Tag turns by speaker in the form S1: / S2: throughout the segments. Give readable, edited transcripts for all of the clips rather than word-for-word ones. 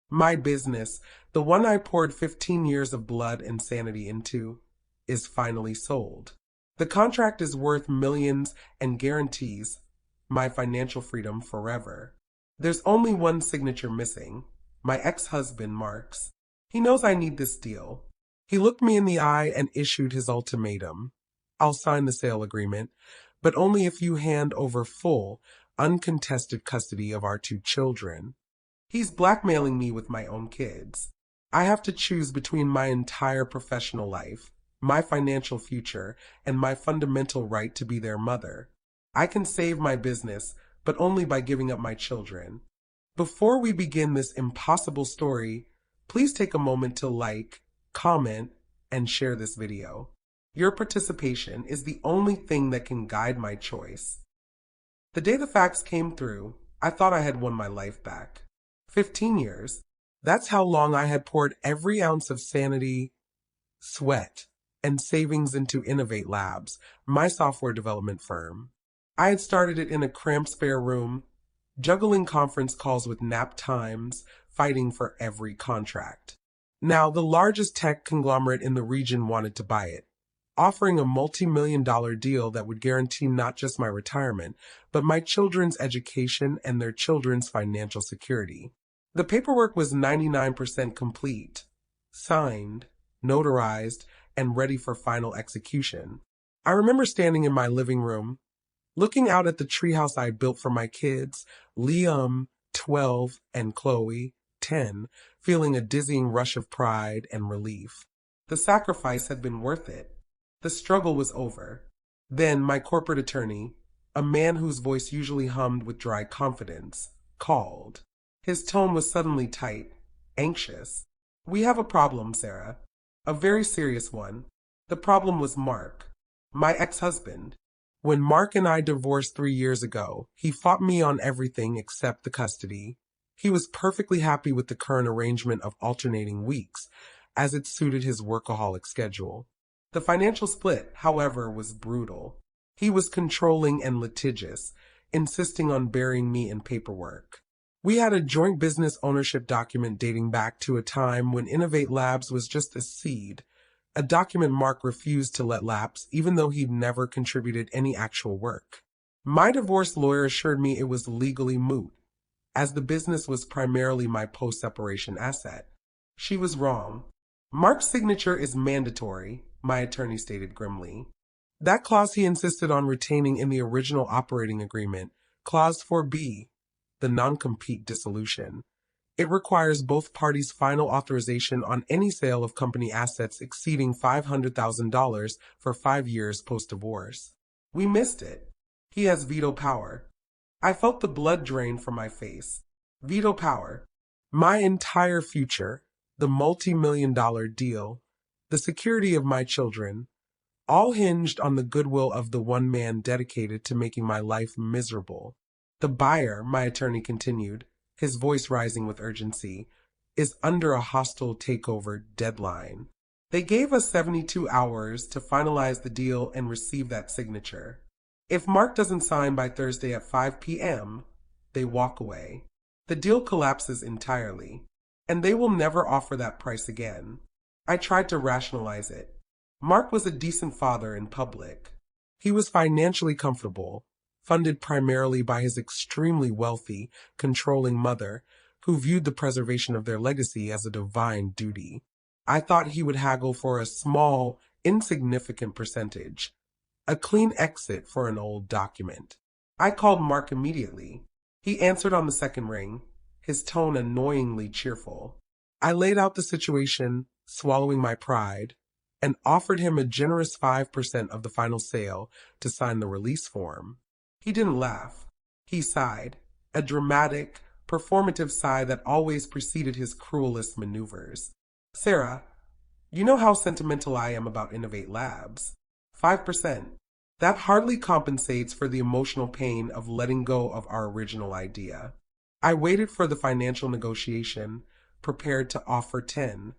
S1: My business, the one I poured 15 years of blood and sanity into, is finally sold. The contract is worth millions and guarantees my financial freedom forever. There's only one signature missing, my ex-husband Mark's. He knows I need this deal. He looked me in the eye and issued his ultimatum. I'll sign the sale agreement, but only if you hand over full, uncontested custody of our 2 children. He's blackmailing me with my own kids. I have to choose between my entire professional life, my financial future, and my fundamental right to be their mother. I can save my business, but only by giving up my children. Before we begin this impossible story, please take a moment to like, comment, and share this video. Your participation is the only thing that can guide my choice. The day the facts came through, I thought I had won my life back. 15 years. That's how long I had poured every ounce of sanity, sweat, and savings into Innovate Labs, my software development firm. I had started it in a cramped spare room, juggling conference calls with nap times, fighting for every contract. Now, the largest tech conglomerate in the region wanted to buy it, offering a multi-million-dollar deal that would guarantee not just my retirement, but my children's education and their children's financial security. The paperwork was 99% complete, signed, notarized, and ready for final execution. I remember standing in my living room, looking out at the treehouse I built for my kids, Liam, 12, and Chloe, 10, feeling a dizzying rush of pride and relief. The sacrifice had been worth it. The struggle was over. Then my corporate attorney, a man whose voice usually hummed with dry confidence, called. His tone was suddenly tight, anxious. "We have a problem, Sarah. A very serious one. The problem was Mark, my ex-husband. When Mark and I divorced 3 years ago, he fought me on everything except the custody. He was perfectly happy with the current arrangement of alternating weeks, as it suited his workaholic schedule. The financial split, however, was brutal. He was controlling and litigious, insisting on burying me in paperwork. We had a joint business ownership document dating back to a time when Innovate Labs was just a seed, a document Mark refused to let lapse even though he'd never contributed any actual work. My divorce lawyer assured me it was legally moot, as the business was primarily my post-separation asset. She was wrong. Mark's signature is mandatory, my attorney stated grimly. That clause he insisted on retaining in the original operating agreement, Clause 4B, the non-compete dissolution. It requires both parties' final authorization on any sale of company assets exceeding $500,000 for 5 years post-divorce. We missed it. He has veto power. I felt the blood drain from my face. Veto power. My entire future, the multi-million-dollar deal, the security of my children, all hinged on the goodwill of the one man dedicated to making my life miserable. The buyer, my attorney continued, his voice rising with urgency, is under a hostile takeover deadline. They gave us 72 hours to finalize the deal and receive that signature. If Mark doesn't sign by Thursday at 5 p.m., they walk away. The deal collapses entirely, and they will never offer that price again. I tried to rationalize it. Mark was a decent father in public. He was financially comfortable, funded primarily by his extremely wealthy, controlling mother, who viewed the preservation of their legacy as a divine duty. I thought he would haggle for a small, insignificant percentage, a clean exit for an old document. I called Mark immediately. He answered on the second ring, his tone annoyingly cheerful. I laid out the situation, swallowing my pride, and offered him a generous 5% of the final sale to sign the release form. He didn't laugh. He sighed, a dramatic, performative sigh that always preceded his cruelest maneuvers. "Sarah, you know how sentimental I am about Innovate Labs. 5%. That hardly compensates for the emotional pain of letting go of our original idea." I waited for the financial negotiation, prepared to offer 10,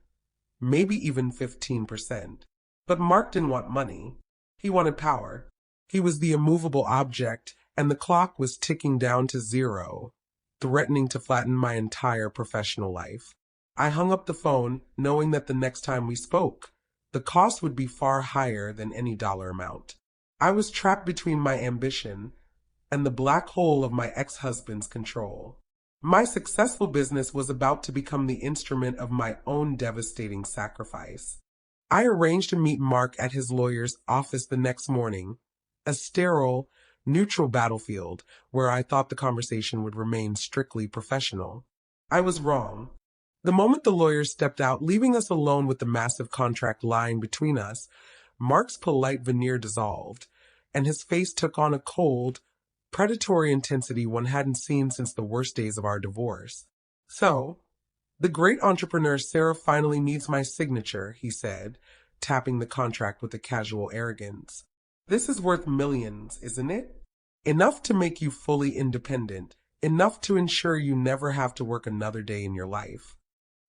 S1: maybe even 15%. But Mark didn't want money. He wanted power. He was the immovable object, and the clock was ticking down to 0, threatening to flatten my entire professional life. I hung up the phone, knowing that the next time we spoke, the cost would be far higher than any dollar amount. I was trapped between my ambition and the black hole of my ex-husband's control. My successful business was about to become the instrument of my own devastating sacrifice. I arranged to meet Mark at his lawyer's office the next morning, a sterile, neutral battlefield where I thought the conversation would remain strictly professional. I was wrong. The moment the lawyer stepped out, leaving us alone with the massive contract lying between us, Mark's polite veneer dissolved, and his face took on a cold, predatory intensity one hadn't seen since the worst days of our divorce. "So, the great entrepreneur Sarah finally needs my signature," he said, tapping the contract with a casual arrogance. "This is worth millions, isn't it? Enough to make you fully independent, enough to ensure you never have to work another day in your life."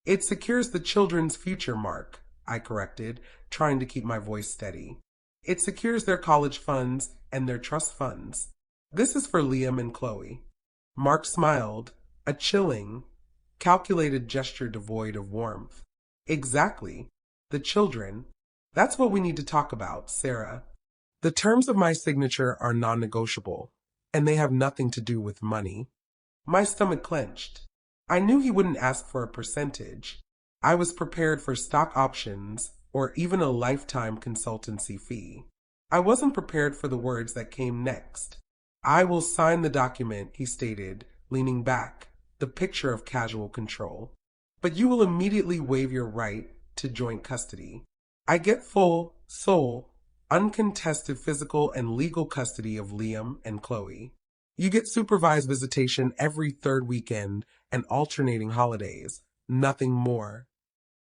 S1: "It secures the children's future, Mark," I corrected, trying to keep my voice steady. "It secures their college funds and their trust funds. This is for Liam and Chloe." Mark smiled, a chilling, calculated gesture devoid of warmth. "Exactly. The children. That's what we need to talk about, Sarah. The terms of my signature are non-negotiable, and they have nothing to do with money." My stomach clenched. I knew he wouldn't ask for a percentage. I was prepared for stock options or even a lifetime consultancy fee. I wasn't prepared for the words that came next. "I will sign the document," he stated, leaning back, the picture of casual control. "But you will immediately waive your right to joint custody. I get full, sole, uncontested physical and legal custody of Liam and Chloe. You get supervised visitation every third weekend and alternating holidays. Nothing more."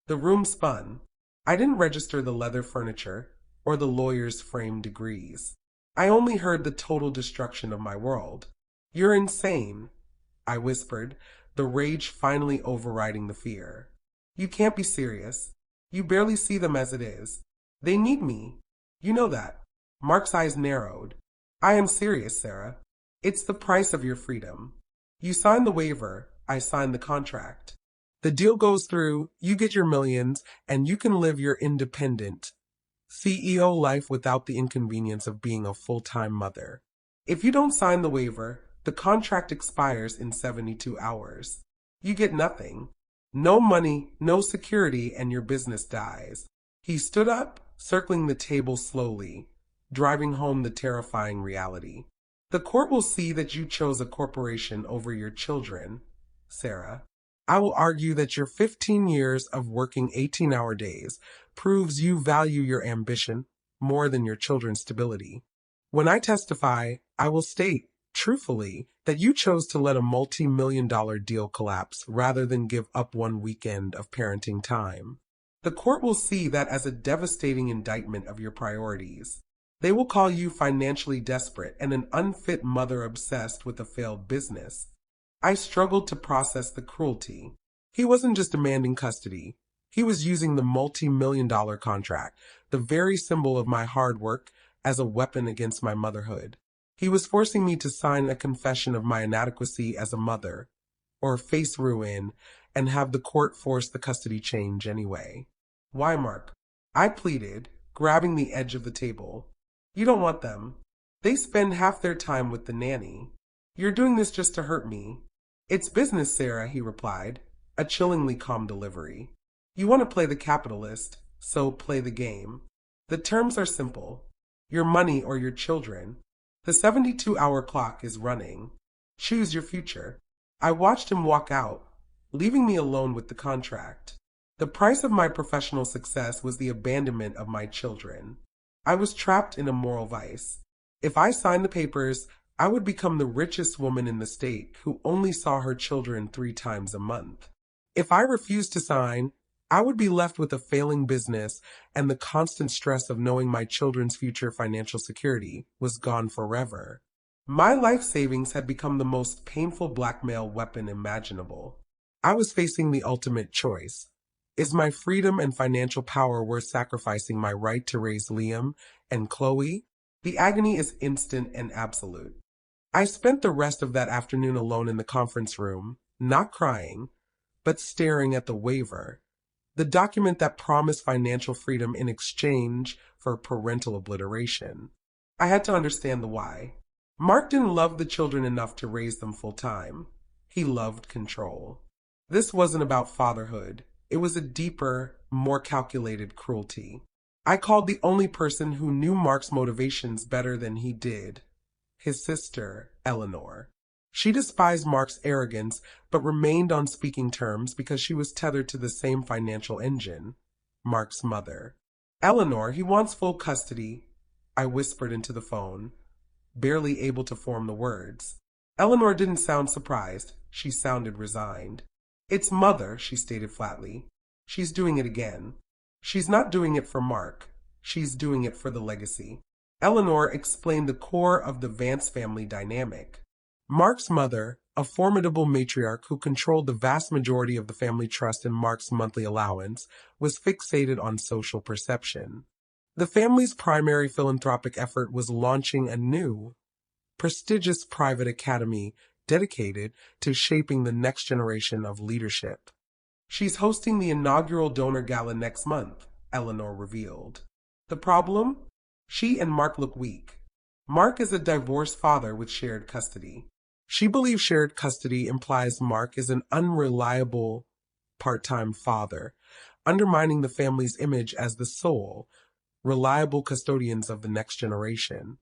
S1: The room spun. I didn't register the leather furniture or the lawyer's framed degrees. I only heard the total destruction of my world. "You're insane," I whispered, the rage finally overriding the fear. "You can't be serious. You barely see them as it is. They need me. You know that." Mark's eyes narrowed. "I am serious, Sarah. It's the price of your freedom. You sign the waiver, I sign the contract. The deal goes through, you get your millions, and you can live your independent CEO life without the inconvenience of being a full-time mother. If you don't sign the waiver, the contract expires in 72 hours. You get nothing. No money, no security, and your business dies." He stood up, circling the table slowly, driving home the terrifying reality. "The court will see that you chose a corporation over your children, Sarah. I will argue that your 15 years of working 18-hour days proves you value your ambition more than your children's stability. When I testify, I will state, truthfully, that you chose to let a multi-million-dollar deal collapse rather than give up one weekend of parenting time. The court will see that as a devastating indictment of your priorities. They will call you financially desperate and an unfit mother obsessed with a failed business." I struggled to process the cruelty. He wasn't just demanding custody. He was using the multi-million-dollar contract, the very symbol of my hard work, as a weapon against my motherhood. He was forcing me to sign a confession of my inadequacy as a mother, or face ruin, and have the court force the custody change anyway. "Why, Mark?" I pleaded, grabbing the edge of the table. "You don't want them. They spend half their time with the nanny. You're doing this just to hurt me." "It's business, Sarah," he replied, a chillingly calm delivery. "You want to play the capitalist, so play the game. The terms are simple. Your money or your children. The 72-hour clock is running. Choose your future." I watched him walk out, leaving me alone with the contract. The price of my professional success was the abandonment of my children. I was trapped in a moral vice. If I signed the papers, I would become the richest woman in the state who only saw her children 3 times a month. If I refused to sign, I would be left with a failing business, and the constant stress of knowing my children's future financial security was gone forever. My life savings had become the most painful blackmail weapon imaginable. I was facing the ultimate choice. Is my freedom and financial power worth sacrificing my right to raise Liam and Chloe? The agony is instant and absolute. I spent the rest of that afternoon alone in the conference room, not crying, but staring at the waiver, the document that promised financial freedom in exchange for parental obliteration. I had to understand the why. Mark didn't love the children enough to raise them full time. He loved control. This wasn't about fatherhood. It was a deeper, more calculated cruelty. I called the only person who knew Mark's motivations better than he did, his sister, Eleanor. She despised Mark's arrogance, but remained on speaking terms because she was tethered to the same financial engine, Mark's mother. Eleanor, he wants full custody, I whispered into the phone, barely able to form the words. Eleanor didn't sound surprised. She sounded resigned. It's mother, she stated flatly. She's doing it again. She's not doing it for Mark. She's doing it for the legacy. Eleanor explained the core of the Vance family dynamic. Mark's mother, a formidable matriarch who controlled the vast majority of the family trust and Mark's monthly allowance, was fixated on social perception. The family's primary philanthropic effort was launching a new, prestigious private academy dedicated to shaping the next generation of leadership. She's hosting the inaugural donor gala next month, Eleanor revealed. The problem? She and Mark look weak. Mark is a divorced father with shared custody. She believes shared custody implies Mark is an unreliable part-time father, undermining the family's image as the sole, reliable custodians of the next generation.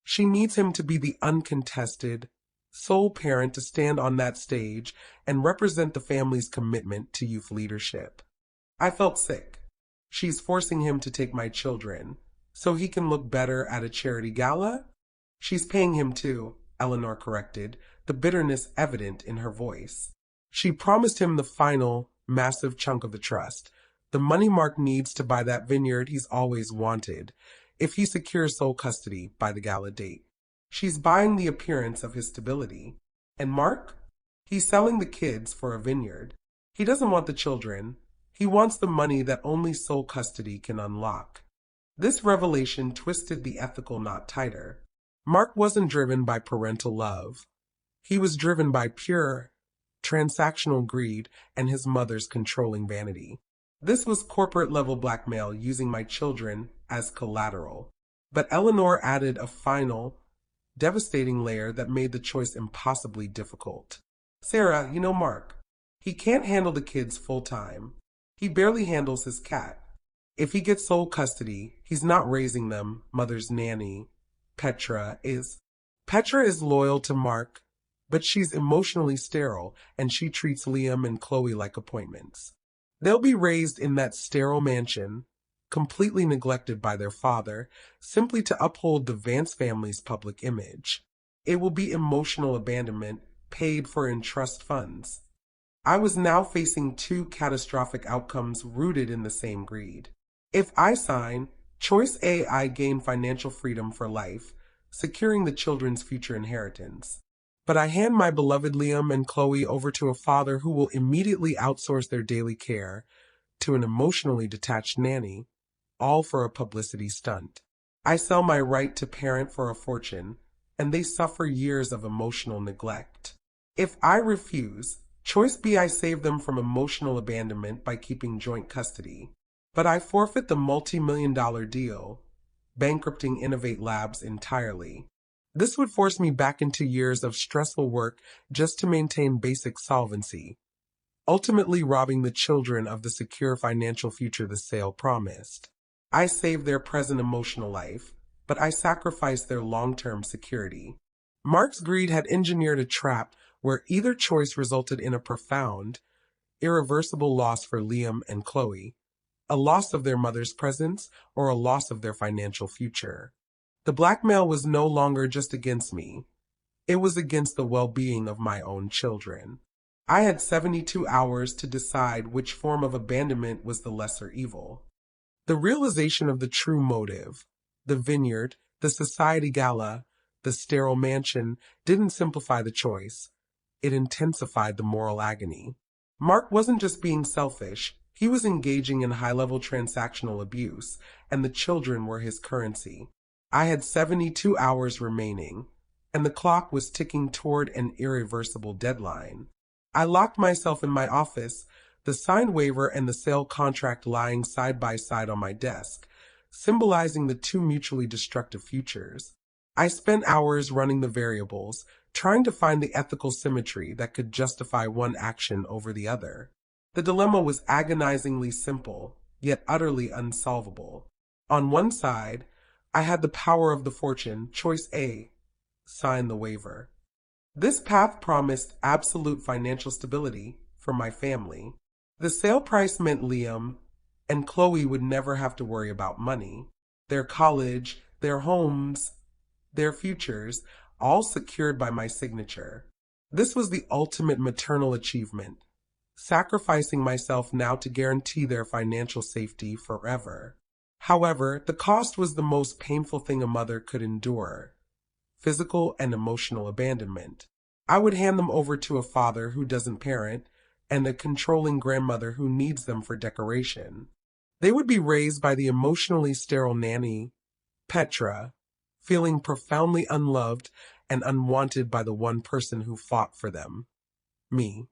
S1: She needs him to be the uncontested, sole parent to stand on that stage and represent the family's commitment to youth leadership. I felt sick. She's forcing him to take my children, so he can look better at a charity gala? She's paying him too, Eleanor corrected, the bitterness evident in her voice. She promised him the final, massive chunk of the trust, the money Mark needs to buy that vineyard he's always wanted, if he secures sole custody by the gala date. She's buying the appearance of his stability. And Mark? He's selling the kids for a vineyard. He doesn't want the children. He wants the money that only sole custody can unlock. This revelation twisted the ethical knot tighter. Mark wasn't driven by parental love. He was driven by pure, transactional greed and his mother's controlling vanity. This was corporate-level blackmail using my children as collateral. But Eleanor added a final, devastating layer that made the choice impossibly difficult. Sarah, you know Mark. He can't handle the kids full-time. He barely handles his cat. If he gets sole custody, he's not raising them, mother's nanny. Petra is loyal to Mark, but she's emotionally sterile, and she treats Liam and Chloe like appointments. They'll be raised in that sterile mansion, completely neglected by their father, simply to uphold the Vance family's public image. It will be emotional abandonment paid for in trust funds. I was now facing two catastrophic outcomes rooted in the same greed. If I sign, choice A, I gain financial freedom for life, securing the children's future inheritance. But I hand my beloved Liam and Chloe over to a father who will immediately outsource their daily care to an emotionally detached nanny, all for a publicity stunt. I sell my right to parent for a fortune, and they suffer years of emotional neglect. If I refuse, choice B, I save them from emotional abandonment by keeping joint custody. But I forfeit the multi-million-dollar deal, bankrupting Innovate Labs entirely. This would force me back into years of stressful work just to maintain basic solvency, ultimately robbing the children of the secure financial future the sale promised. I saved their present emotional life, but I sacrificed their long-term security. Mark's greed had engineered a trap where either choice resulted in a profound, irreversible loss for Liam and Chloe, a loss of their mother's presence or a loss of their financial future. The blackmail was no longer just against me. It was against the well-being of my own children. I had 72 hours to decide which form of abandonment was the lesser evil. The realization of the true motive, the vineyard, the society gala, the sterile mansion, didn't simplify the choice. It intensified the moral agony. Mark wasn't just being selfish. He was engaging in high-level transactional abuse, and the children were his currency. I had 72 hours remaining, and the clock was ticking toward an irreversible deadline. I locked myself in my office, the signed waiver and the sale contract lying side by side on my desk, symbolizing the two mutually destructive futures. I spent hours running the variables, trying to find the ethical symmetry that could justify one action over the other. The dilemma was agonizingly simple, yet utterly unsolvable. On one side, I had the power of the fortune, choice A, sign the waiver. This path promised absolute financial stability for my family. The sale price meant Liam and Chloe would never have to worry about money. Their college, their homes, their futures, all secured by my signature. This was the ultimate maternal achievement, sacrificing myself now to guarantee their financial safety forever. However, the cost was the most painful thing a mother could endure: physical and emotional abandonment. I would hand them over to a father who doesn't parent and a controlling grandmother who needs them for decoration. They would be raised by the emotionally sterile nanny, Petra, feeling profoundly unloved and unwanted by the one person who fought for them, me,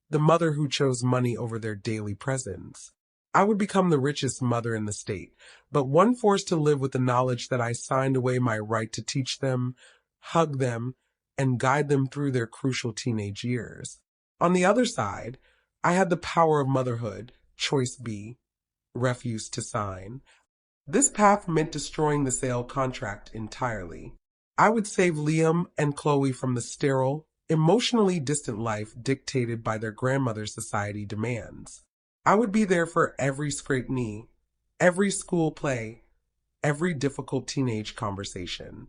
S1: the mother who chose money over their daily presence. I would become the richest mother in the state, but one forced to live with the knowledge that I signed away my right to teach them, hug them, and guide them through their crucial teenage years. On the other side, I had the power of motherhood, choice B, refuse to sign. This path meant destroying the sale contract entirely. I would save Liam and Chloe from the sterile, emotionally distant life dictated by their grandmother's society demands. I would be there for every scraped knee, every school play, every difficult teenage conversation.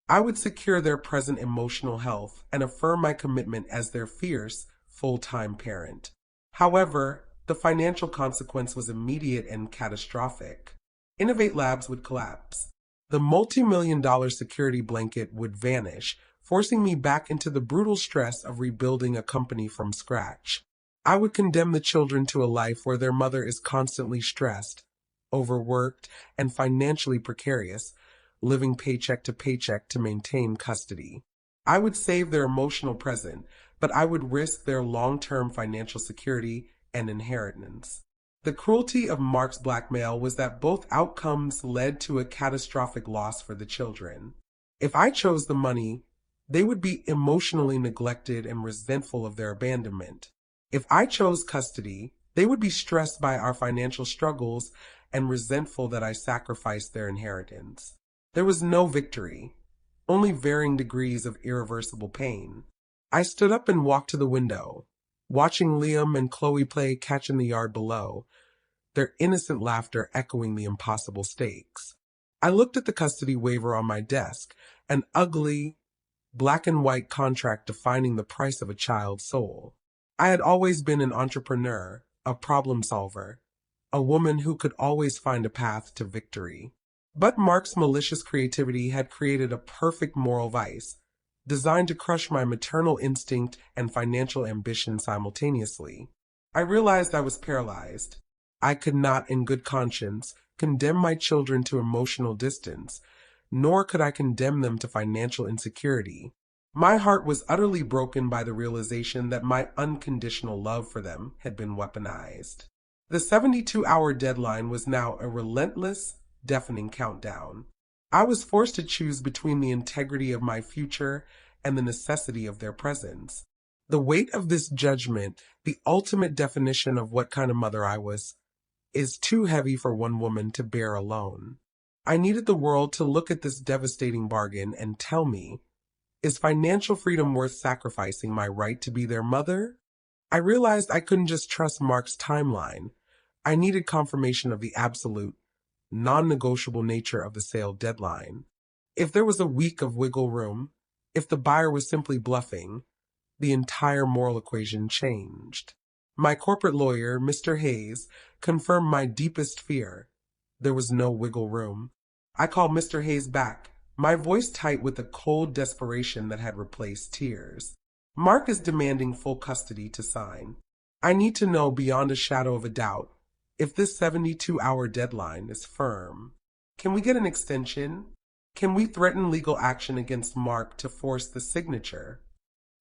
S1: I would secure their present emotional health and affirm my commitment as their fierce, full-time parent. However, the financial consequence was immediate and catastrophic. Innovate Labs would collapse. The multi-million-dollar security blanket would vanish, forcing me back into the brutal stress of rebuilding a company from scratch. I would condemn the children to a life where their mother is constantly stressed, overworked, and financially precarious, living paycheck to maintain custody. I would save their emotional present, but I would risk their long-term financial security and inheritance. The cruelty of Mark's blackmail was that both outcomes led to a catastrophic loss for the children. If I chose the money, they would be emotionally neglected and resentful of their abandonment. If I chose custody, they would be stressed by our financial struggles and resentful that I sacrificed their inheritance. There was no victory, only varying degrees of irreversible pain. I stood up and walked to the window, watching Liam and Chloe play catch in the yard below, their innocent laughter echoing the impossible stakes. I looked at the custody waiver on my desk, an ugly, black and white contract defining the price of a child's soul. I had always been an entrepreneur, a problem solver, a woman who could always find a path to victory. But Mark's malicious creativity had created a perfect moral vice, designed to crush my maternal instinct and financial ambition simultaneously. I realized I was paralyzed. I could not, in good conscience, condemn my children to emotional distance, nor could I condemn them to financial insecurity. My heart was utterly broken by the realization that my unconditional love for them had been weaponized. The 72-hour deadline was now a relentless, deafening countdown. I was forced to choose between the integrity of my future and the necessity of their presence. The weight of this judgment, the ultimate definition of what kind of mother I was, is too heavy for one woman to bear alone. I needed the world to look at this devastating bargain and tell me, is financial freedom worth sacrificing my right to be their mother? I realized I couldn't just trust Mark's timeline. I needed confirmation of the absolute, non-negotiable nature of the sale deadline. If there was a week of wiggle room, if the buyer was simply bluffing, the entire moral equation changed. My corporate lawyer, Mr. Hayes, confirmed my deepest fear. There was no wiggle room. I called Mr. Hayes back, my voice tight with a cold desperation that had replaced tears. Mark is demanding full custody to sign. I need to know beyond a shadow of a doubt if this 72-hour deadline is firm. Can we get an extension? Can we threaten legal action against Mark to force the signature?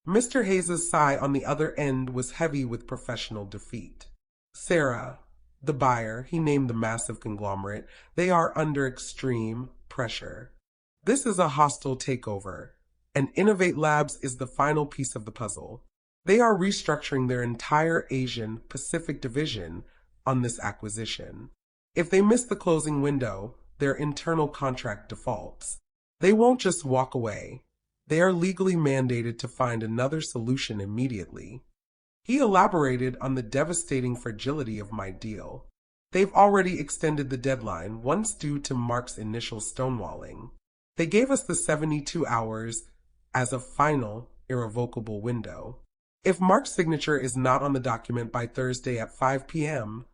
S1: Mr. Hayes's sigh on the other end was heavy with professional defeat. Sarah, the buyer, he named the massive conglomerate, they are under extreme pressure. This is a hostile takeover, and Innovate Labs is the final piece of the puzzle. They are restructuring their entire Asian Pacific division on this acquisition. If they miss the closing window, their internal contract defaults. They won't just walk away. They are legally mandated to find another solution immediately. He elaborated on the devastating fragility of my deal. They've already extended the deadline, once due to Mark's initial stonewalling. They gave us the 72 hours as a final, irrevocable window. If Mark's signature is not on the document by Thursday at 5 p.m.,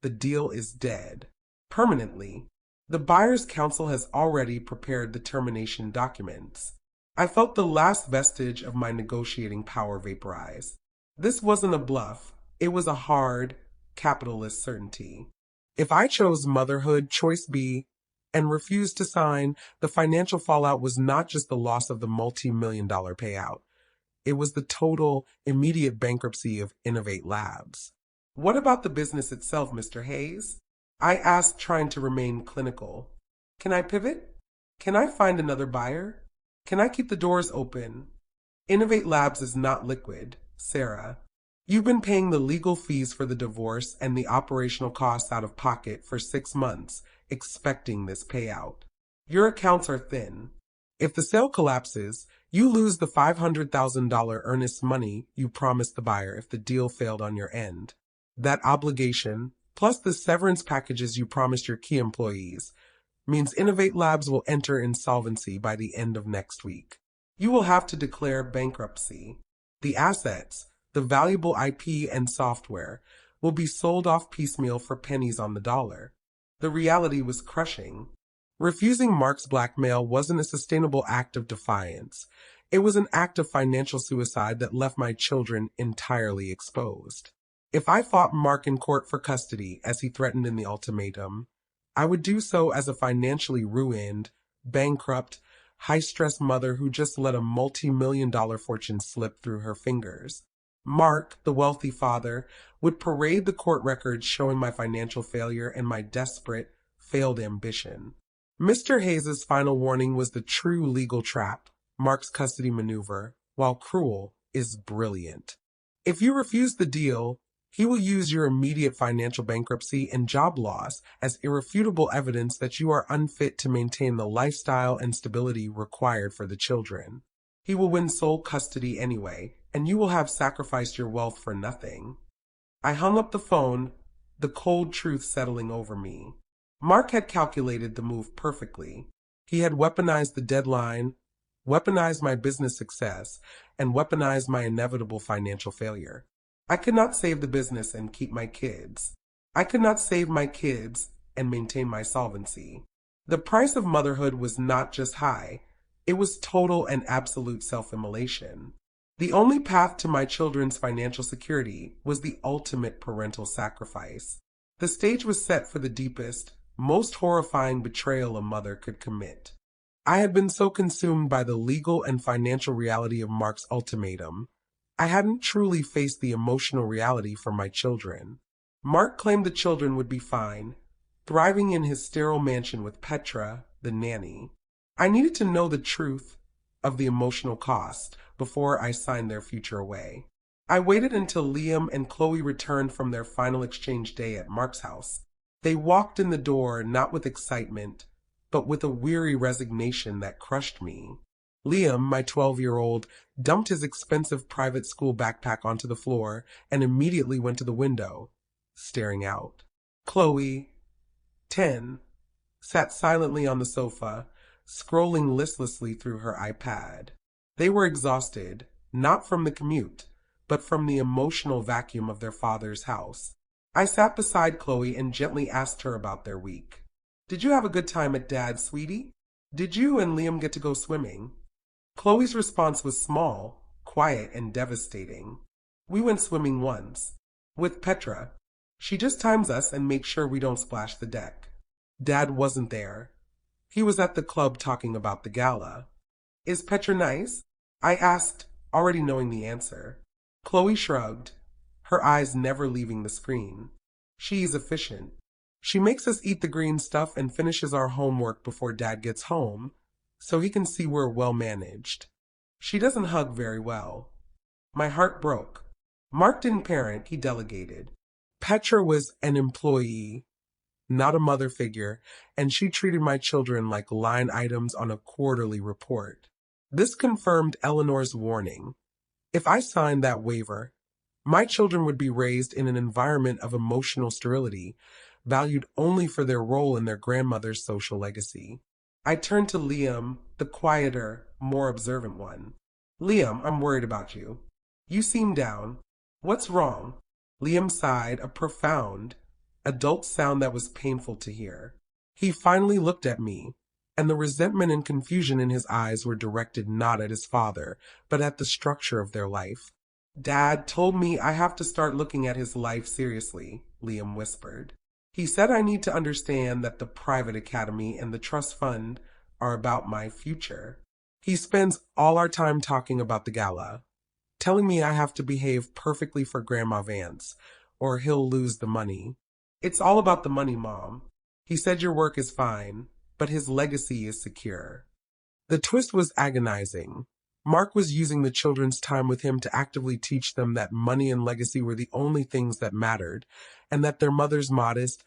S1: the deal is dead. Permanently. The buyer's counsel has already prepared the termination documents. I felt the last vestige of my negotiating power vaporize. This wasn't a bluff. It was a hard, capitalist certainty. If I chose motherhood, choice B, and refused to sign, the financial fallout was not just the loss of the multi-million-dollar payout. It was the total, immediate bankruptcy of Innovate Labs. What about the business itself, Mr. Hayes? I asked, trying to remain clinical. Can I pivot? Can I find another buyer? Can I keep the doors open? Innovate Labs is not liquid, Sarah. You've been paying the legal fees for the divorce and the operational costs out of pocket for 6 months, expecting this payout. Your accounts are thin. If the sale collapses, you lose the $500,000 earnest money you promised the buyer if the deal failed on your end. That obligation, plus the severance packages you promised your key employees, means Innovate Labs will enter insolvency by the end of next week. You will have to declare bankruptcy. The assets, the valuable IP and software, will be sold off piecemeal for pennies on the dollar. The reality was crushing. Refusing Mark's blackmail wasn't a sustainable act of defiance. It was an act of financial suicide that left my children entirely exposed. If I fought Mark in court for custody, as he threatened in the ultimatum, I would do so as a financially ruined, bankrupt, high-stress mother who just let a multi-million-dollar fortune slip through her fingers. Mark, the wealthy father, would parade the court records showing my financial failure and my desperate, failed ambition. Mr. Hayes's final warning was the true legal trap. Mark's custody maneuver, while cruel, is brilliant. If you refuse the deal, he will use your immediate financial bankruptcy and job loss as irrefutable evidence that you are unfit to maintain the lifestyle and stability required for the children. He will win sole custody anyway, and you will have sacrificed your wealth for nothing. I hung up the phone, the cold truth settling over me. Mark had calculated the move perfectly. He had weaponized the deadline, weaponized my business success, and weaponized my inevitable financial failure. I could not save the business and keep my kids. I could not save my kids and maintain my solvency. The price of motherhood was not just high, it was total and absolute self-immolation. The only path to my children's financial security was the ultimate parental sacrifice. The stage was set for the deepest, most horrifying betrayal a mother could commit. I had been so consumed by the legal and financial reality of Mark's ultimatum, I hadn't truly faced the emotional reality for my children. Mark claimed the children would be fine, thriving in his sterile mansion with Petra, the nanny. I needed to know the truth of the emotional cost before I signed their future away. I waited until Liam and Chloe returned from their final exchange day at Mark's house. They walked in the door not with excitement, but with a weary resignation that crushed me. Liam, my 12-year-old, dumped his expensive private school backpack onto the floor and immediately went to the window, staring out. Chloe, 10, sat silently on the sofa, scrolling listlessly through her iPad. They were exhausted, not from the commute, but from the emotional vacuum of their father's house. I sat beside Chloe and gently asked her about their week. "Did you have a good time at Dad's, sweetie? Did you and Liam get to go swimming?" Chloe's response was small, quiet, and devastating. "We went swimming once. With Petra. She just times us and makes sure we don't splash the deck. Dad wasn't there. He was at the club talking about the gala." "Is Petra nice?" I asked, already knowing the answer. Chloe shrugged, her eyes never leaving the screen. She's efficient. She makes us eat the green stuff and finishes our homework before Dad gets home, so he can see we're well managed. She doesn't hug very well. My heart broke. Mark didn't parent, he delegated. Petra was an employee, not a mother figure, and she treated my children like line items on a quarterly report. This confirmed Eleanor's warning. If I signed that waiver, my children would be raised in an environment of emotional sterility, valued only for their role in their grandmother's social legacy. I turned to Liam, the quieter, more observant one. Liam, I'm worried about you. You seem down. What's wrong? Liam sighed, a profound, adult sound that was painful to hear. He finally looked at me, and the resentment and confusion in his eyes were directed not at his father, but at the structure of their life. Dad told me I have to start looking at his life seriously, Liam whispered. He said I need to understand that the private academy and the trust fund are about my future. He spends all our time talking about the gala, telling me I have to behave perfectly for Grandma Vance, or he'll lose the money. It's all about the money, Mom. He said your work is fine, but his legacy is secure. The twist was agonizing. Mark was using the children's time with him to actively teach them that money and legacy were the only things that mattered, and that their mother's modest,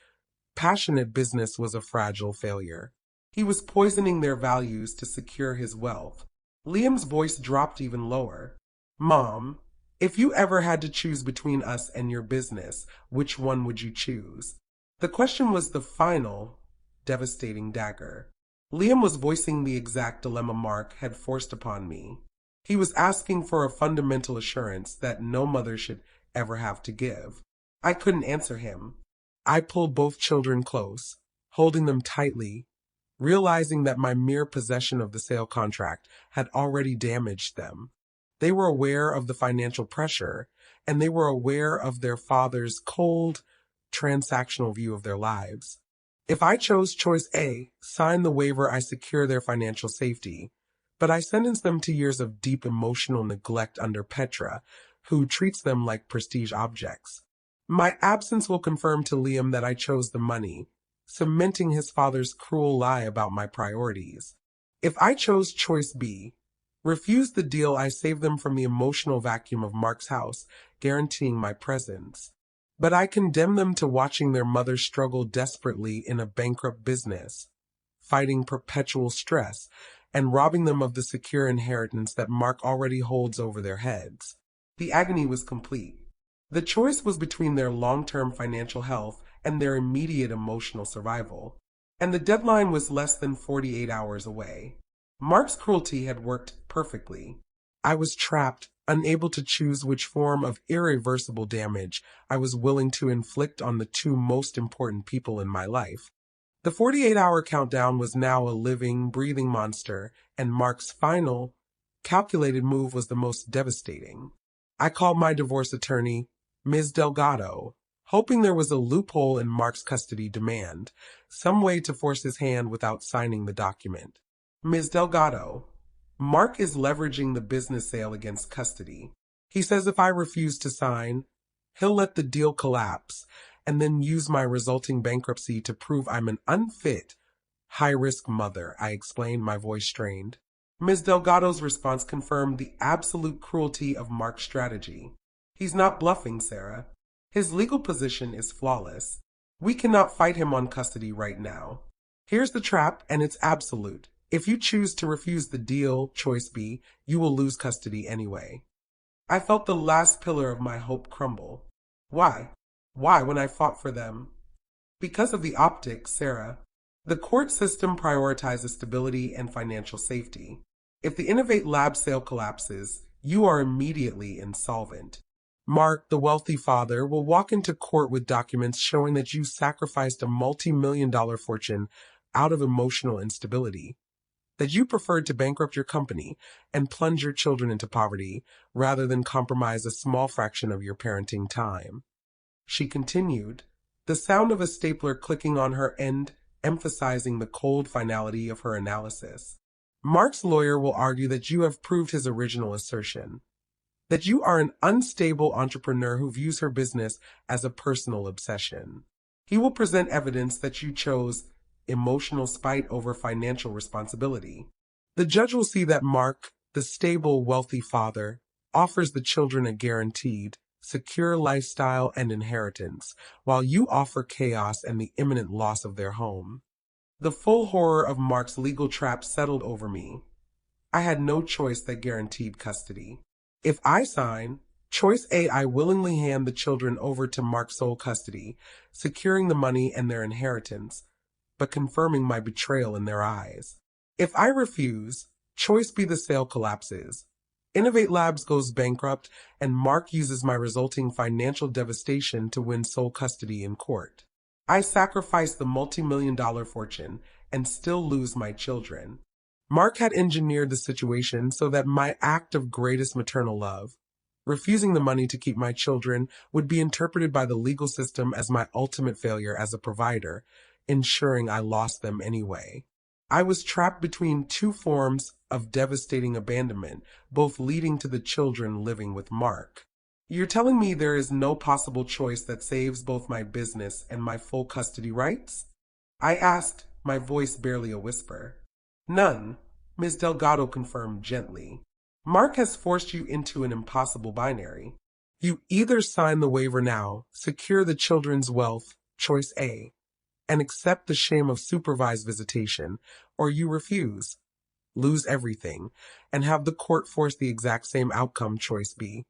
S1: passionate business was a fragile failure. He was poisoning their values to secure his wealth. Liam's voice dropped even lower. Mom, if you ever had to choose between us and your business, which one would you choose? The question was the final, devastating dagger. Liam was voicing the exact dilemma Mark had forced upon me. He was asking for a fundamental assurance that no mother should ever have to give. I couldn't answer him. I pulled both children close, holding them tightly, realizing that my mere possession of the sale contract had already damaged them. They were aware of the financial pressure, and they were aware of their father's cold, transactional view of their lives. If I chose choice A, sign the waiver, I secure their financial safety, but I sentence them to years of deep emotional neglect under Petra, who treats them like prestige objects. My absence will confirm to Liam that I chose the money, cementing his father's cruel lie about my priorities. If I chose choice B, refuse the deal, I save them from the emotional vacuum of Mark's house, guaranteeing my presence. But I condemn them to watching their mother struggle desperately in a bankrupt business, fighting perpetual stress, and robbing them of the secure inheritance that Mark already holds over their heads. The agony was complete. The choice was between their long-term financial health and their immediate emotional survival, and the deadline was less than 48 hours away. Mark's cruelty had worked perfectly. I was trapped, unable to choose which form of irreversible damage I was willing to inflict on the two most important people in my life. The 48-hour countdown was now a living, breathing monster, and Mark's final, calculated move was the most devastating. I called my divorce attorney, Ms. Delgado, hoping there was a loophole in Mark's custody demand, some way to force his hand without signing the document. Ms. Delgado, Mark is leveraging the business sale against custody. He says if I refuse to sign, he'll let the deal collapse and then use my resulting bankruptcy to prove I'm an unfit, high-risk mother, I explained, my voice strained. Ms. Delgado's response confirmed the absolute cruelty of Mark's strategy. He's not bluffing, Sarah. His legal position is flawless. We cannot fight him on custody right now. Here's the trap, and it's absolute. If you choose to refuse the deal, choice B, you will lose custody anyway. I felt the last pillar of my hope crumble. Why? Why when I fought for them? Because of the optics, Sarah. The court system prioritizes stability and financial safety. If the Innovate Lab sale collapses, you are immediately insolvent. Mark, the wealthy father, will walk into court with documents showing that you sacrificed a multi-million-dollar fortune out of emotional instability, that you preferred to bankrupt your company and plunge your children into poverty rather than compromise a small fraction of your parenting time. She continued, the sound of a stapler clicking on her end emphasizing the cold finality of her analysis. Mark's lawyer will argue that you have proved his original assertion, that you are an unstable entrepreneur who views her business as a personal obsession. He will present evidence that you chose emotional spite over financial responsibility. The judge will see that Mark, the stable, wealthy father, offers the children a guaranteed, secure lifestyle and inheritance, while you offer chaos and the imminent loss of their home. The full horror of Mark's legal trap settled over me. I had no choice that guaranteed custody. If I sign, choice A, I willingly hand the children over to Mark's sole custody, securing the money and their inheritance, but confirming my betrayal in their eyes. If I refuse, choice B, the sale collapses. Innovate Labs goes bankrupt, and Mark uses my resulting financial devastation to win sole custody in court. I sacrifice the multi-million-dollar fortune and still lose my children. Mark had engineered the situation so that my act of greatest maternal love, refusing the money to keep my children, would be interpreted by the legal system as my ultimate failure as a provider, ensuring I lost them anyway. I was trapped between two forms of devastating abandonment, both leading to the children living with Mark. You're telling me there is no possible choice that saves both my business and my full custody rights? I asked, my voice barely a whisper. None, Ms. Delgado confirmed gently. Mark has forced you into an impossible binary. You either sign the waiver now, secure the children's wealth, choice A, and accept the shame of supervised visitation, or you refuse, lose everything, and have the court force the exact same outcome, choice B,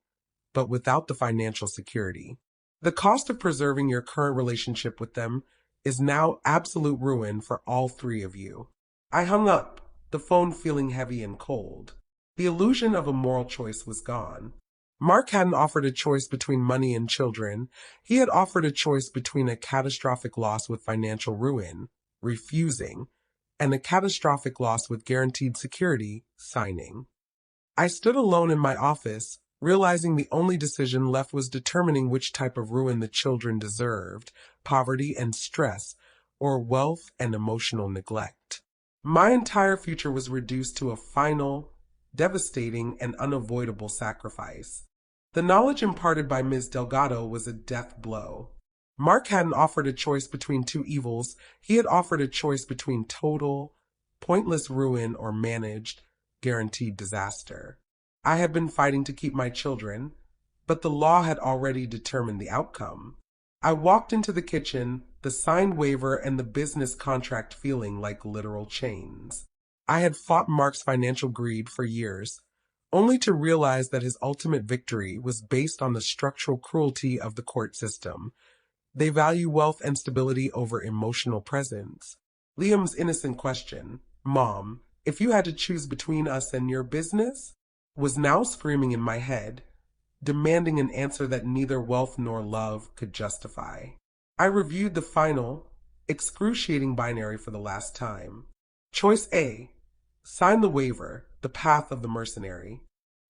S1: but without the financial security. The cost of preserving your current relationship with them is now absolute ruin for all three of you. I hung up, the phone feeling heavy and cold. The illusion of a moral choice was gone. Mark hadn't offered a choice between money and children. He had offered a choice between a catastrophic loss with financial ruin, refusing, and a catastrophic loss with guaranteed security, signing. I stood alone in my office, realizing the only decision left was determining which type of ruin the children deserved, poverty and stress, or wealth and emotional neglect. My entire future was reduced to a final, devastating, and unavoidable sacrifice. The knowledge imparted by Ms. Delgado was a death blow. Mark hadn't offered a choice between two evils. He had offered a choice between total, pointless ruin or managed, guaranteed disaster. I had been fighting to keep my children, but the law had already determined the outcome. I walked into the kitchen, the signed waiver and the business contract feeling like literal chains. I had fought Mark's financial greed for years, only to realize that his ultimate victory was based on the structural cruelty of the court system. They value wealth and stability over emotional presence. Liam's innocent question, Mom, if you had to choose between us and your business, was now screaming in my head, demanding an answer that neither wealth nor love could justify. I reviewed the final, excruciating binary for the last time. Choice A, sign the waiver, the path of the mercenary.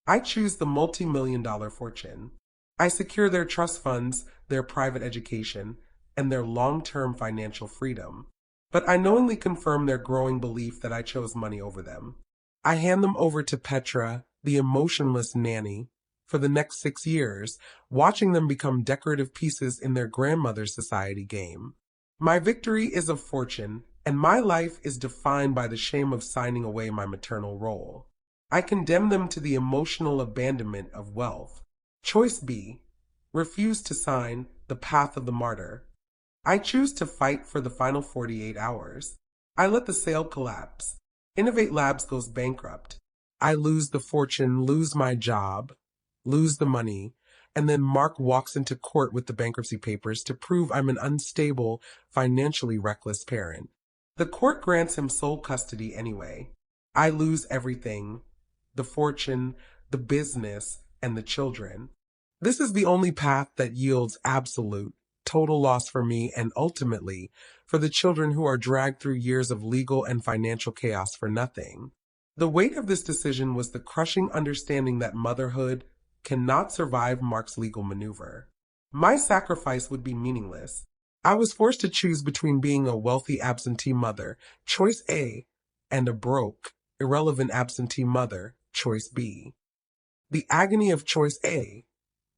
S1: I choose the multi-million-dollar fortune. I secure their trust funds, their private education, and their long-term financial freedom. But I knowingly confirm their growing belief that I chose money over them. I hand them over to Petra, the emotionless nanny, for the next 6 years, watching them become decorative pieces in their grandmother's society game. My victory is a fortune, and my life is defined by the shame of signing away my maternal role. I condemn them to the emotional abandonment of wealth. Choice B, refuse to sign the path of the martyr. I choose to fight for the final 48 hours. I let the sale collapse. Innovate Labs goes bankrupt. I lose the fortune, lose my job, lose the money, and then Mark walks into court with the bankruptcy papers to prove I'm an unstable, financially reckless parent. The court grants him sole custody anyway. I lose everything, the fortune, the business, and the children. This is the only path that yields absolute, total loss for me and ultimately for the children who are dragged through years of legal and financial chaos for nothing. The weight of this decision was the crushing understanding that motherhood cannot survive Mark's legal maneuver. My sacrifice would be meaningless. I was forced to choose between being a wealthy absentee mother, choice A, and a broke, irrelevant absentee mother, choice B. The agony of choice A,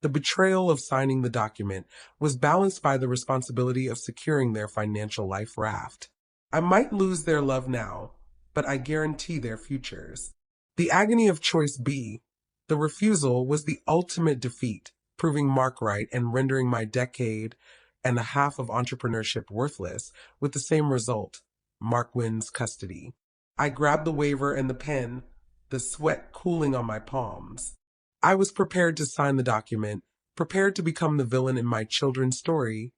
S1: the betrayal of signing the document, was balanced by the responsibility of securing their financial life raft. I might lose their love now, but I guarantee their futures. The agony of choice B, the refusal, was the ultimate defeat, proving Mark right and rendering my decade and a half of entrepreneurship worthless, with the same result. Mark wins custody. I grabbed the waiver and the pen, the sweat cooling on my palms. I was prepared to sign the document, prepared to become the villain in my children's story,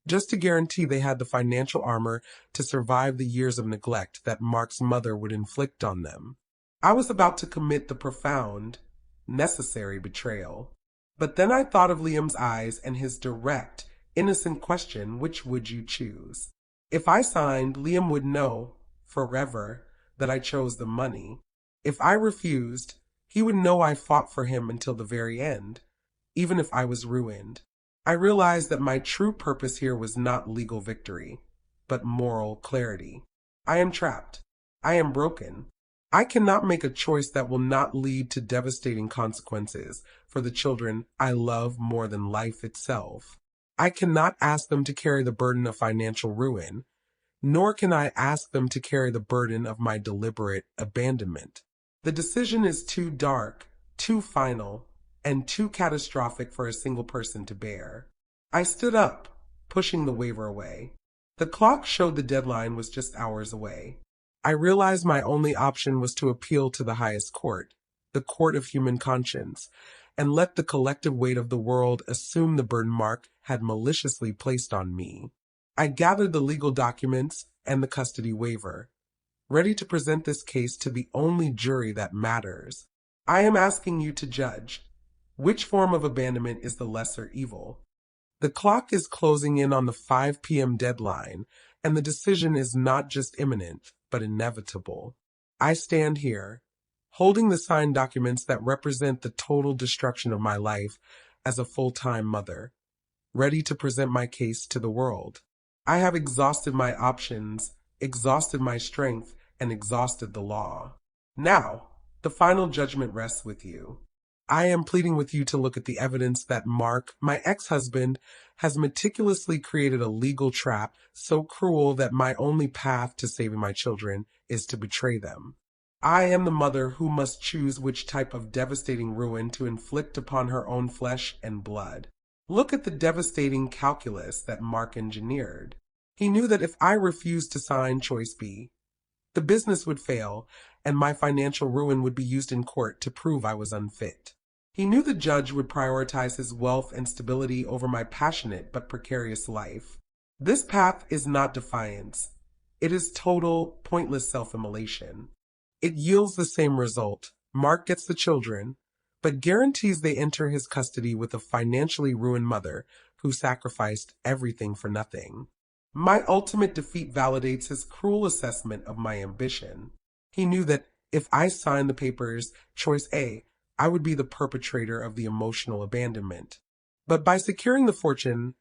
S1: just to guarantee they had the financial armor to survive the years of neglect that Mark's mother would inflict on them. I was about to commit the profound, necessary betrayal. But then I thought of Liam's eyes and his direct, innocent question, which would you choose? If I signed, Liam would know, forever, that I chose the money. If I refused, he would know I fought for him until the very end, even if I was ruined. I realized that my true purpose here was not legal victory, but moral clarity. I am trapped. I am broken. I cannot make a choice that will not lead to devastating consequences for the children I love more than life itself. I cannot ask them to carry the burden of financial ruin, nor can I ask them to carry the burden of my deliberate abandonment. The decision is too dark, too final, and too catastrophic for a single person to bear. I stood up, pushing the waiver away. The clock showed the deadline was just hours away. I realized my only option was to appeal to the highest court, the court of human conscience, and let the collective weight of the world assume the burden Mark had maliciously placed on me. I gathered the legal documents and the custody waiver, ready to present this case to the only jury that matters. I am asking you to judge. Which form of abandonment is the lesser evil? The clock is closing in on the 5 p.m. deadline, and the decision is not just imminent, but inevitable. I stand here, holding the signed documents that represent the total destruction of my life as a full-time mother, ready to present my case to the world. I have exhausted my options, exhausted my strength, and exhausted the law. Now, the final judgment rests with you. I am pleading with you to look at the evidence that Mark, my ex-husband, has meticulously created a legal trap so cruel that my only path to saving my children is to betray them. I am the mother who must choose which type of devastating ruin to inflict upon her own flesh and blood. Look at the devastating calculus that Mark engineered. He knew that if I refused to sign choice B, the business would fail and my financial ruin would be used in court to prove I was unfit. He knew the judge would prioritize his wealth and stability over my passionate but precarious life. This path is not defiance. It is total, pointless self-immolation. It yields the same result. Mark gets the children, but guarantees they enter his custody with a financially ruined mother who sacrificed everything for nothing. My ultimate defeat validates his cruel assessment of my ambition. He knew that if I signed the papers, choice A, I would be the perpetrator of the emotional abandonment. But by securing the fortune,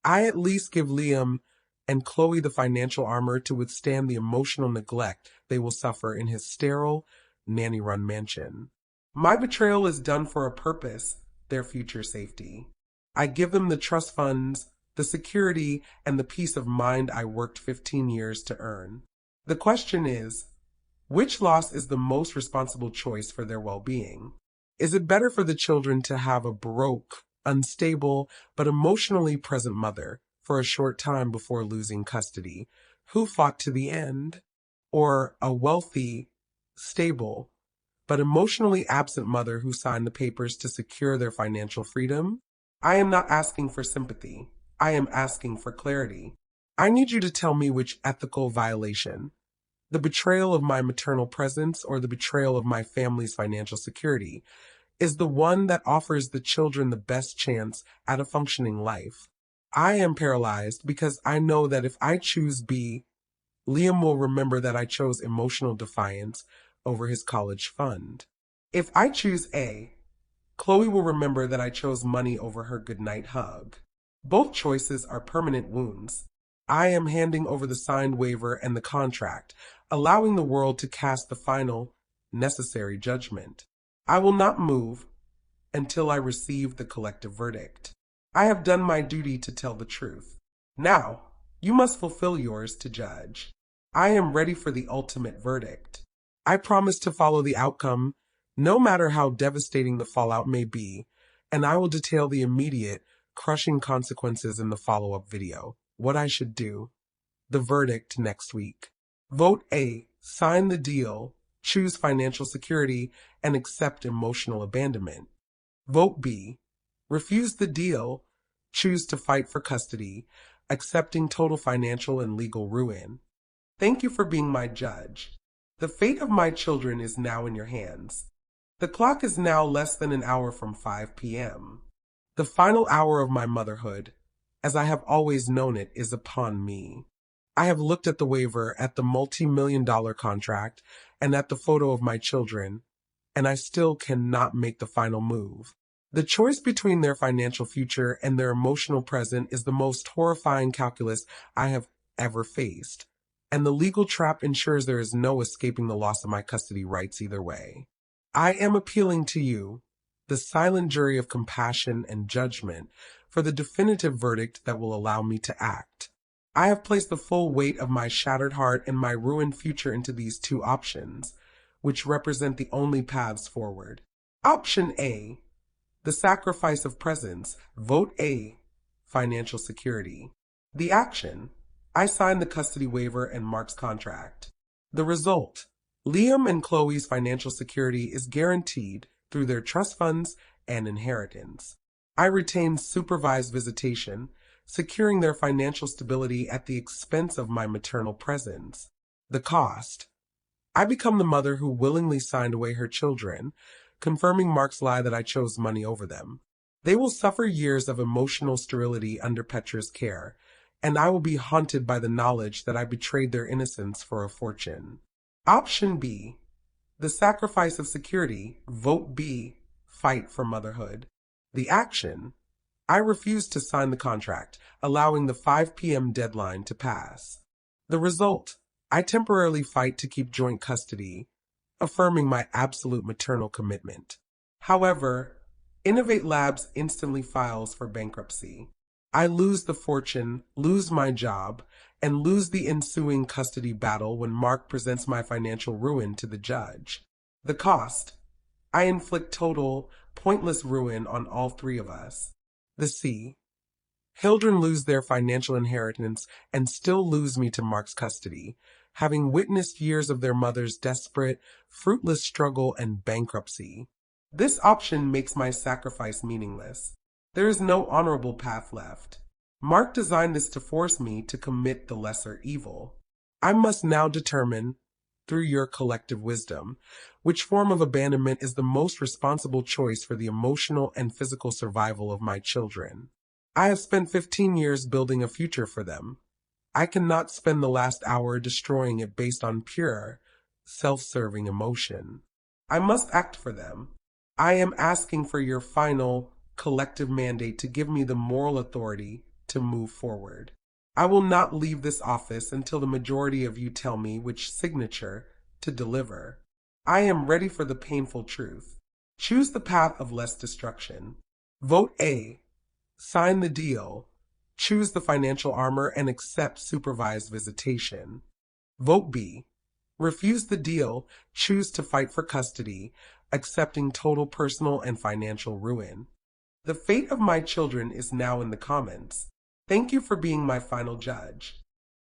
S1: I at least give Liam and Chloe the financial armor to withstand the emotional neglect they will suffer in his sterile, nanny-run mansion. My betrayal is done for a purpose, their future safety. I give them the trust funds, the security, and the peace of mind I worked 15 years to earn. The question is, which loss is the most responsible choice for their well-being? Is it better for the children to have a broke, unstable, but emotionally present mother for a short time before losing custody, who fought to the end, or a wealthy, stable, but emotionally absent mother who signed the papers to secure their financial freedom? I am not asking for sympathy. I am asking for clarity. I need you to tell me which ethical violation, the betrayal of my maternal presence or the betrayal of my family's financial security, is the one that offers the children the best chance at a functioning life. I am paralyzed because I know that if I choose B, Liam will remember that I chose emotional defiance over his college fund. If I choose A, Chloe will remember that I chose money over her goodnight hug. Both choices are permanent wounds. I am handing over the signed waiver and the contract, allowing the world to cast the final, necessary judgment. I will not move until I receive the collective verdict. I have done my duty to tell the truth. Now, you must fulfill yours to judge. I am ready for the ultimate verdict. I promise to follow the outcome, no matter how devastating the fallout may be, and I will detail the immediate, crushing consequences in the follow-up video. What I should do. The verdict next week. Vote A. Sign the deal, choose financial security, and accept emotional abandonment. Vote B. Refuse the deal, choose to fight for custody, accepting total financial and legal ruin. Thank you for being my judge. The fate of my children is now in your hands. The clock is now less than an hour from 5 p.m. The final hour of my motherhood, as I have always known it, is upon me. I have looked at the waiver, at the multi-million-dollar contract, and at the photo of my children, and I still cannot make the final move. The choice between their financial future and their emotional present is the most horrifying calculus I have ever faced, and the legal trap ensures there is no escaping the loss of my custody rights either way. I am appealing to you, the silent jury of compassion and judgment, for the definitive verdict that will allow me to act. I have placed the full weight of my shattered heart and my ruined future into these two options, which represent the only paths forward. Option A. The sacrifice of presence. Vote A. Financial security. The action. I signed the custody waiver and Mark's contract. The result. Liam and Chloe's financial security is guaranteed through their trust funds and inheritance. I retain supervised visitation, securing their financial stability at the expense of my maternal presence. The cost. I become the mother who willingly signed away her children, confirming Mark's lie that I chose money over them. They will suffer years of emotional sterility under Petra's care, and I will be haunted by the knowledge that I betrayed their innocence for a fortune. Option B. The sacrifice of security. Vote B. Fight for motherhood. The action. I refuse to sign the contract, allowing the 5 p.m. deadline to pass. The result. I temporarily fight to keep joint custody, affirming my absolute maternal commitment. However, Innovate Labs instantly files for bankruptcy. I lose the fortune, lose my job, and lose the ensuing custody battle when Mark presents my financial ruin to the judge. The cost. I inflict total, pointless ruin on all three of us. The C. Children lose their financial inheritance and still lose me to Mark's custody, having witnessed years of their mother's desperate, fruitless struggle and bankruptcy. This option makes my sacrifice meaningless. There is no honorable path left. Mark designed this to force me to commit the lesser evil. I must now determine, through your collective wisdom, which form of abandonment is the most responsible choice for the emotional and physical survival of my children. I have spent 15 years building a future for them. I cannot spend the last hour destroying it based on pure, self-serving emotion. I must act for them. I am asking for your final, collective mandate to give me the moral authority to move forward. I will not leave this office until the majority of you tell me which signature to deliver. I am ready for the painful truth. Choose the path of less destruction. Vote A. Sign the deal. Choose the financial armor and accept supervised visitation. Vote B. Refuse the deal. Choose to fight for custody, accepting total personal and financial ruin. The fate of my children is now in the comments. Thank you for being my final judge.